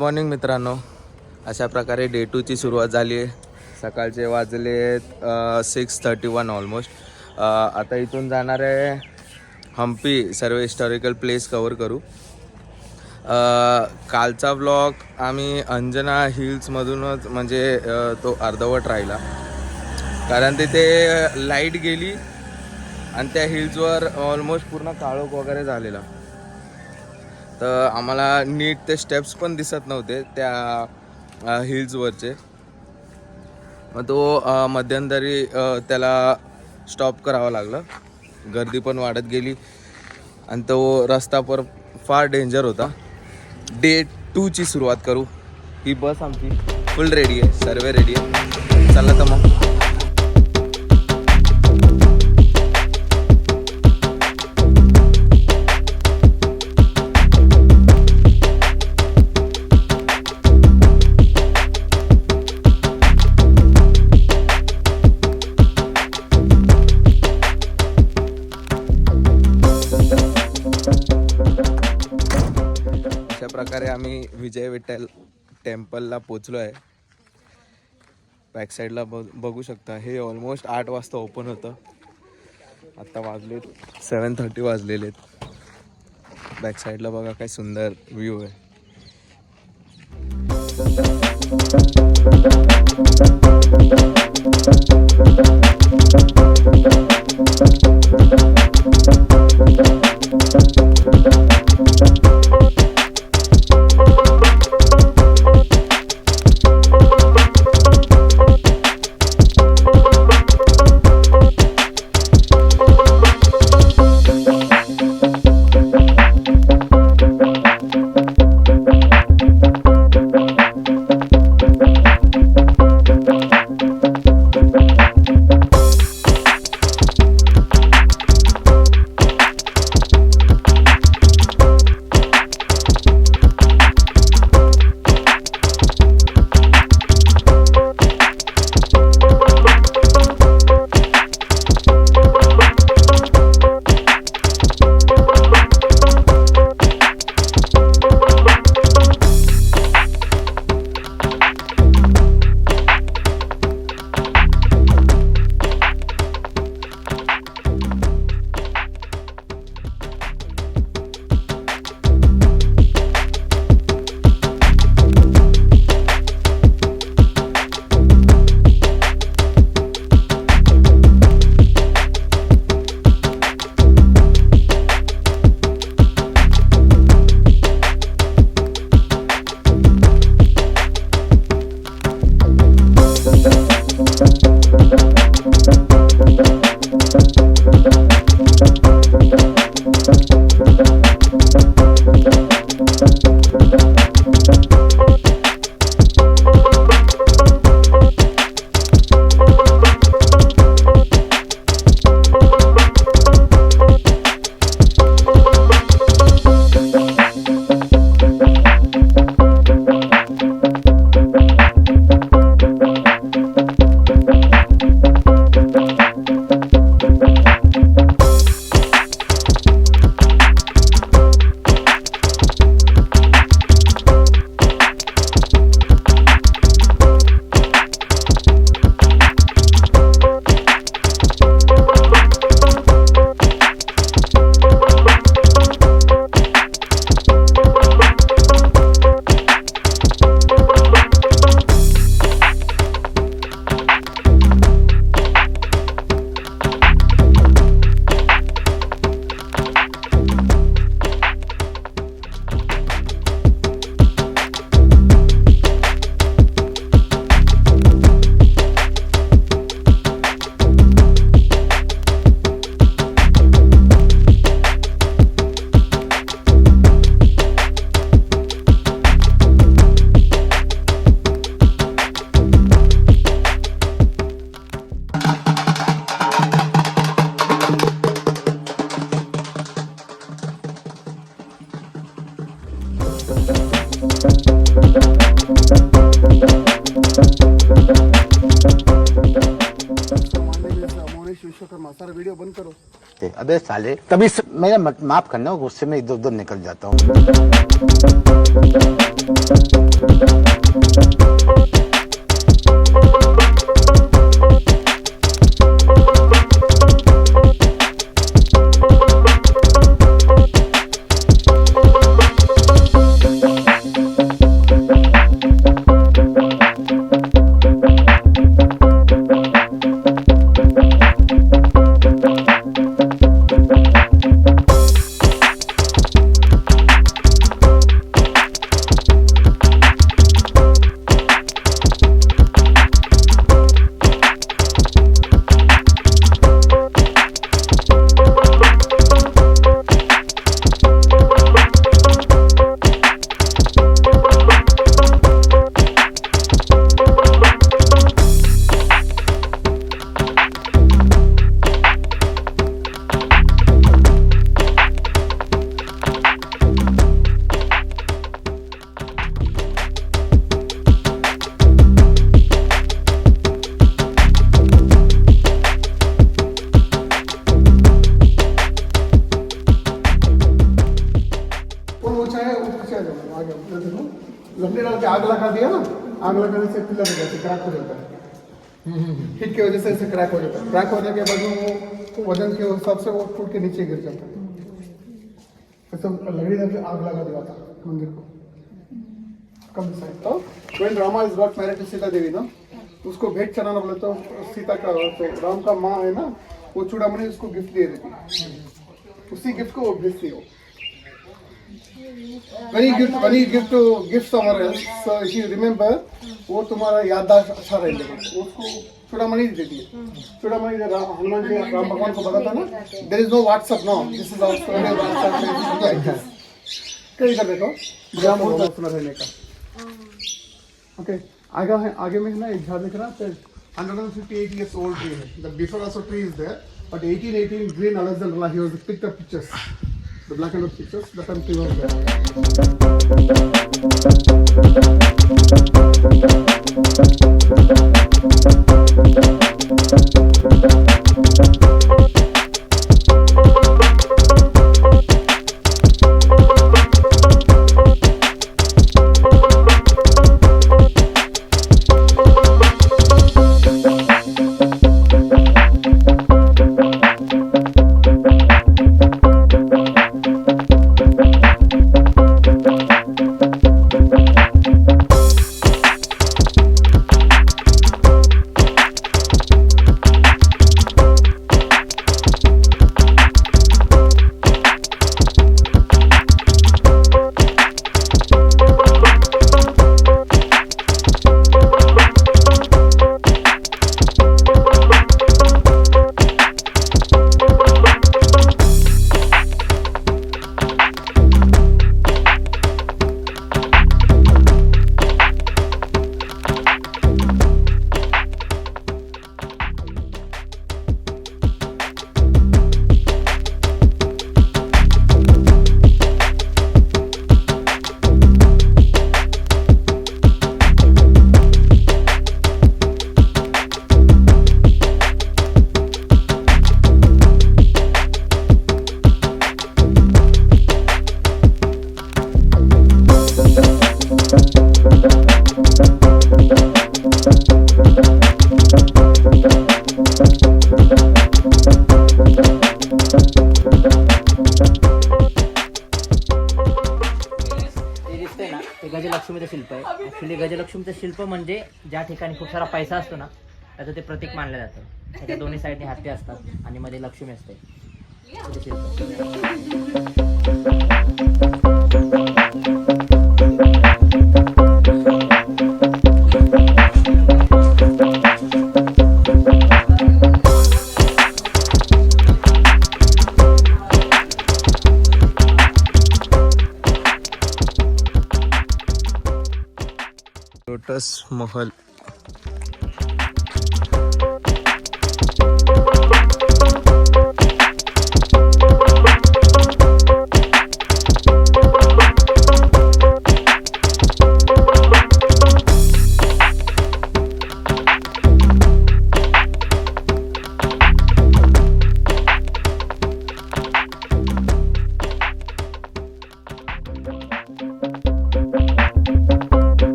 Morning मित्रांनो, अशा प्रकारे डे 2ची सुरुवात झाली आहे. सकाळचे वाजले 6:31 ऑलमोस्ट. आता इथून जाणार आहे हम्पी, सर्व हिस्टॉरिकल प्लेस कवर करू. कालचा ब्लॉग आम्ही अंजना हिल्समधूनच म्हणजे तो अर्धवट राहिला, कारण तिथे लाईट गेली आणि त्या हिल्सवर ऑलमोस्ट पूर्ण काळोख वगैरे झालेला. तर आम्हाला नीट ते स्टेप्स पण दिसत नव्हते त्या हिल्सवरचे. मग तो मध्यंतरी त्याला स्टॉप करावं लागलं. गर्दी पण वाढत गेली आणि तो रस्ता पर फार डेंजर होता. डे 2ची सुरुवात करू. ही बस आमची फुल रेडी आहे, सर्व रेडी आहे. चला तर मग. अशा प्रकारे आम्ही विजय विठ्ठल टेम्पलला पोचलो आहे. बॅक साईडला बघू शकता. हे ऑलमोस्ट 8 वाजता ओपन होतं. आत्ता वाजलेत 7:30 वाजलेले आहेत. बॅक साईडला बघा काय सुंदर व्ह्यू आहे. सारा वीडियो बंद करो। सकते। अबे साले तभी मेरा माफ करना, गुस्से में इधर उधर निकल जाता हूँ। लकड़ी डाल के आग लगा दिया ना, आग लगाने से पिलर हो जाती है, क्रैक हो जाता है। हीट की वजह से इसे क्रैक हो जाता है। क्रैक होने के बाद वो वजन के हिसाब से वो टूट के नीचे गिर जाता है। ऐसा लकड़ी डाल के आग लगा दिया था मंदिर को। कम साइड तो when Rama is got married to Sita Devi ना, उसको भेंट चढ़ाना बोले तो सीता का तो राम का माँ है ना, वो चूड़ामणि उसको गिफ्ट दे देती। उसी गिफ्ट को वो भेजती हो। when you give someone else, so if you remember, वो तुम्हारा याददाश्त अच्छा रहेगा। उसको चूड़ामणि देती है। चूड़ामणि हनुमान जी राम भगवान को बताता ना, there is no WhatsApp now, this is our story WhatsApp कहीं कर देखो जाम होता सुना रहने का। ओके आगे में है ना एक झाड़ दिख रहा है, 158 years old tree है। The before also tree is there, but 1818 green Alexander he was picked up pictures, the black and white pictures, the time tree was गजलक्ष्मीचं शिल्प आहे. ॲक्च्युली गजलक्ष्मीचं शिल्प म्हणजे ज्या ठिकाणी खूप सारा पैसा असतो ना, त्याचं ते प्रतीक मानलं जातं. त्याच्या दोन्ही साईडने हत्ती असतात आणि मध्ये लक्ष्मी असते. ते शिल्प लोटस महल.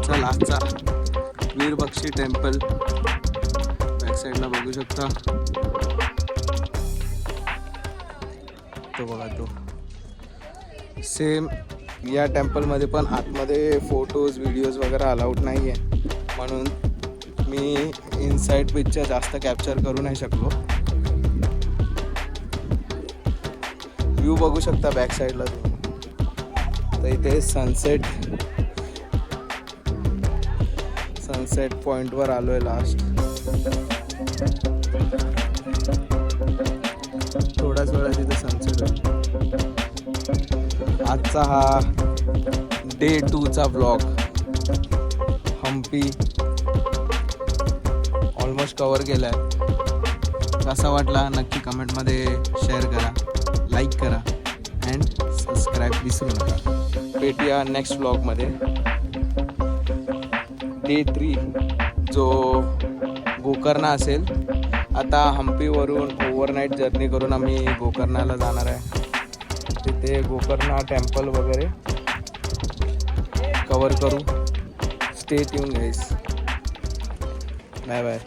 आजचा लास्टचा वीरबक्षी टेम्पल बॅक साईडला बघू शकता. तो बघा तो सेम या टेम्पलमध्ये पण आतमध्ये फोटोज व्हिडिओज वगैरे अलाउड नाही आहे, म्हणून मी इनसाइड पिक्चर जास्त कॅप्चर करू नाही शकलो. व्ह्यू बघू शकता बॅक साईडला तुम्ही. तर इथे सनसेट पॉइंटवर आलो आहे लास्ट. थोड्याच वेळात इथे सनसेट होईल. आजचा हा डे 2चा व्लॉग हम्पी ऑलमोस्ट कवर केला आहे. कसा वाटला नक्की कमेंटमध्ये शेअर करा, लाईक करा अँड सबस्क्राईब विसरू नका. भेटूया नेक्स्ट व्लॉगमध्ये. डे 3 जो गोकर्णा असेल. आता हम्पीवरून ओव्हरनाईट जर्नी करून आम्ही गोकर्णाला जाणार आहे. तिथे गोकर्णा टेम्पल वगैरे कवर करू. Stay tune guys. Bye bye.